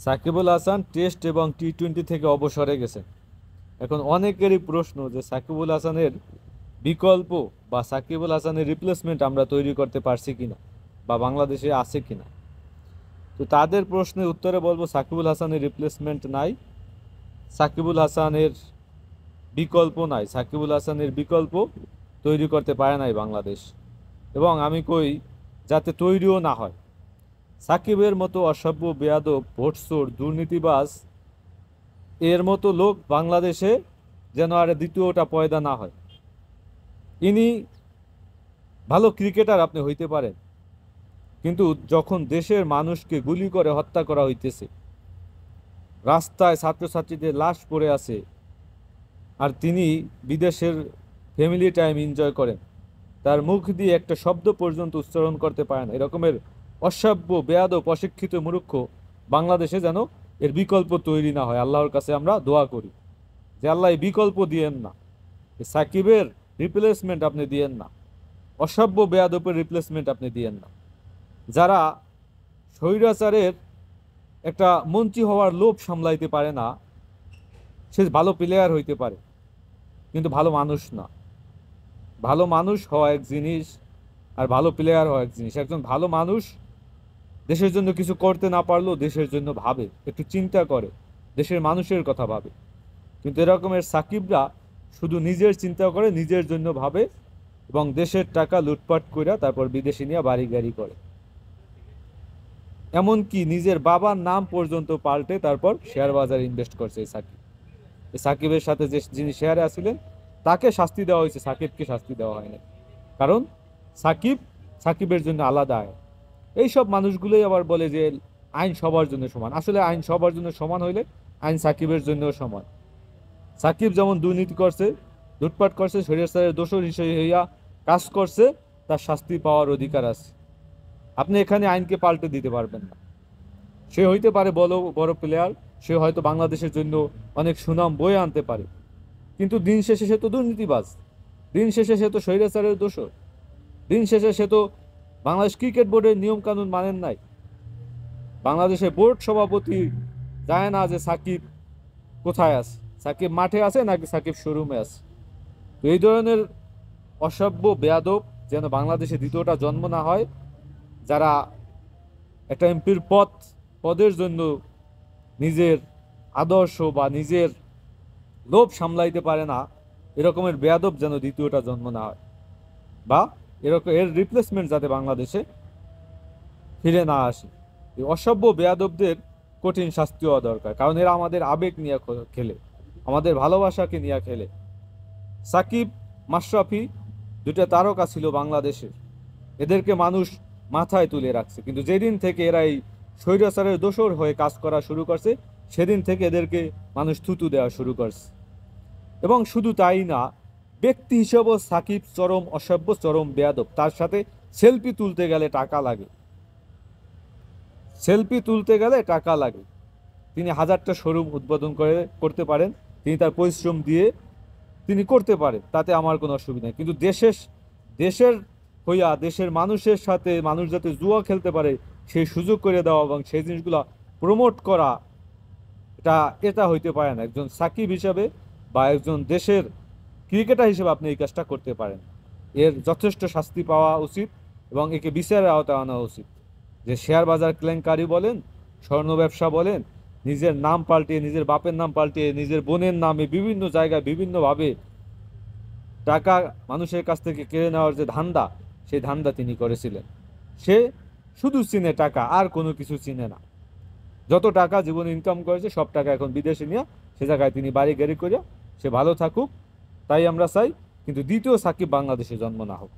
Shakibul Hasan test এবং টি-20 থেকে অবসরে গেছে। এখন অনেকেরই প্রশ্ন যে সাকিবুল হাসানের বিকল্প বা সাকিবুল হাসানের রিপ্লেসমেন্ট আমরা তৈরি করতে পারছি কিনা বা বাংলাদেশে আছে কিনা। তো তাদের প্রশ্নের উত্তরে বলবো সাকিবুল হাসানের রিপ্লেসমেন্ট নাই, সাকিবুল হাসানের বিকল্প নাই, সাকিবুল হাসানের বিকল্প তৈরি করতে পারে নাই বাংলাদেশ। এবং আমি কই যাতে তৈরিও না হয়। সাকিবের মতো অসভ্য, বেয়াদব, ভোটচোর, দুর্নীতিবাজ এর মতো লোক বাংলাদেশে যেন আর দ্বিতীয়টা পয়দা না হয়। ইনি ভালো ক্রিকেটার আপনি হইতে পারেন, কিন্তু যখন দেশের মানুষকে গুলি করে হত্যা করা হইতেছে, রাস্তায় ছাত্রছাত্রীদের লাশ পড়ে আছে, আর তিনি বিদেশের ফ্যামিলি টাইম এনজয় করেন, তার মুখ দিয়ে একটা শব্দ পর্যন্ত উচ্চারণ করতে পারে না, এরকমের অসভ্য, বেয়াদব, অশিক্ষিত মূর্খ বাংলাদেশে যেন এর বিকল্প তৈরি না হয়। আল্লাহর কাছে আমরা দোয়া করি যে আল্লাহ এই বিকল্প দিয়েন না, সাকিবের রিপ্লেসমেন্ট আপনি দিয়েন না, অসভ্য বেয়াদবের রিপ্লেসমেন্ট আপনি দিয়েন না। যারা স্বৈরাচারের একটা মন্ত্রী হওয়ার লোভ সামলাইতে পারে না, সে ভালো প্লেয়ার হইতে পারে কিন্তু ভালো মানুষ না। ভালো মানুষ হওয়া এক জিনিস, আর ভালো প্লেয়ার হওয়া এক জিনিস। একজন ভালো মানুষ দেশের জন্য কিছু করতে না পারলেও দেশের জন্য ভাবে, একটু চিন্তা করে, দেশের মানুষের কথা ভাবে। কিন্তু এরকমের সাকিবরা শুধু নিজের চিন্তা করে, নিজের জন্য ভাবে এবং দেশের টাকা লুটপাট করে তারপর বিদেশে নিয়ে বাড়ি গাড়ি করে। এমনকি নিজের বাবার নাম পর্যন্ত পাল্টে তারপর শেয়ার বাজারে ইনভেস্ট করছে এই সাকিব। এই সাকিবের সাথে যে যিনি শেয়ারে আছিলেন তাকে শাস্তি দেওয়া হয়েছে, সাকিবকে শাস্তি দেওয়া হয় না। কারণ সাকিবের জন্য আলাদা আইন। এইসব মানুষগুলোই আবার বলে যে আইন সবার জন্য সমান। আসলে আইন সবার জন্য সমান হইলে আইন সাকিবের জন্য সমান। সাকিব যেমন দুর্নীতি করছে, লুটপাট করছে, স্বৈরাচারের দোষর হিসেবে হইয়া কাজ করছে, তার শাস্তি পাওয়ার অধিকার আছে। আপনি এখানে আইনকে পাল্টে দিতে পারবেন না। সে হইতে পারে বড় বড় প্লেয়ার, সে হয়তো বাংলাদেশের জন্য অনেক সুনাম বয়ে আনতে পারে, কিন্তু দিন শেষে সে তো দুর্নীতিবাজ, দিন শেষে সে তো স্বৈরাচারের দোষর, দিন শেষে সে তো বাংলাদেশ ক্রিকেট বোর্ডের নিয়ম কানুন মানেন নাই। বাংলাদেশের বোর্ড সভাপতি জানে না যে সাকিব কোথায় আছে, সাকিব মাঠে আছে নাকি সাকিব শোরুমে আছে। তো এই ধরনের অসভ্য, বেয়াদব যেন বাংলাদেশে দ্বিতীয়টা জন্ম না হয়। যারা একটা এমপির পদের জন্য নিজের আদর্শ বা নিজের লোভ সামলাইতে পারে না, এরকমের বেয়াদব যেন দ্বিতীয়টা জন্ম না হয়, বা এরকম এর রিপ্লেসমেন্ট যাতে বাংলাদেশে ফিরে না আসে। এই অসভ্য বেয়াদবদের কঠিন শাস্তি হওয়া দরকার, কারণ এরা আমাদের আবেগ নিয়ে খেলে, আমাদের ভালোবাসাকে নিয়ে খেলে। সাকিব, মাশরাফি দুটো তারকা ছিল বাংলাদেশের, এদেরকে মানুষ মাথায় তুলে রাখছে, কিন্তু যেদিন থেকে এরা এই স্বৈরাচারের দোসর হয়ে কাজ করা শুরু করছে, সেদিন থেকে এদেরকে মানুষ থুতু দেওয়া শুরু করছে। এবং শুধু তাই না, ব্যক্তি হিসেবেও সাকিব চরম অসভ্য, চরম বেয়াদব। তার সাথে সেলফি তুলতে গেলে টাকা লাগে, সেলফি তুলতে গেলে টাকা লাগে। তিনি হাজারটা শোরুম উদ্বোধন করতে পারেন, তিনি তার পরিশ্রম দিয়ে তিনি করতে পারেন, তাতে আমার কোনো অসুবিধা নেই। কিন্তু দেশের হইয়া দেশের মানুষের সাথে মানুষ যাতে জুয়া খেলতে পারে সেই সুযোগ করে দেওয়া এবং সেই জিনিসগুলো প্রমোট করা, এটা এটা হইতে পারে না। একজন সাকিব হিসাবে বা একজন দেশের ক্রিকেটার হিসেবে আপনি এই কাজটা করতে পারেন। এর যথেষ্ট শাস্তি পাওয়া উচিত এবং একে বিচারের আওতায় আনা উচিত। যে শেয়ার বাজার কেলেঙ্কারি বলেন, স্বর্ণ ব্যবসা বলেন, নিজের নাম পাল্টিয়ে, নিজের বাপের নাম পাল্টিয়ে, নিজের বোনের নামে বিভিন্ন জায়গায় বিভিন্নভাবে টাকা মানুষের কাছ থেকে কেড়ে নেওয়ার যে ধান্দা, সেই ধান্দা তিনি করেছিলেন। সে শুধু চিনে টাকা, আর কোনো কিছু চিনে না। যত টাকা জীবনে ইনকাম করেছে সব টাকা এখন বিদেশে নিয়ে সে জায়গায় তিনি বাড়ি গাড়ি করে সে ভালো থাকুক, তাই আমরা চাই। কিন্তু দ্বিতীয় সাকিব বাংলাদেশে জন্ম না হোক।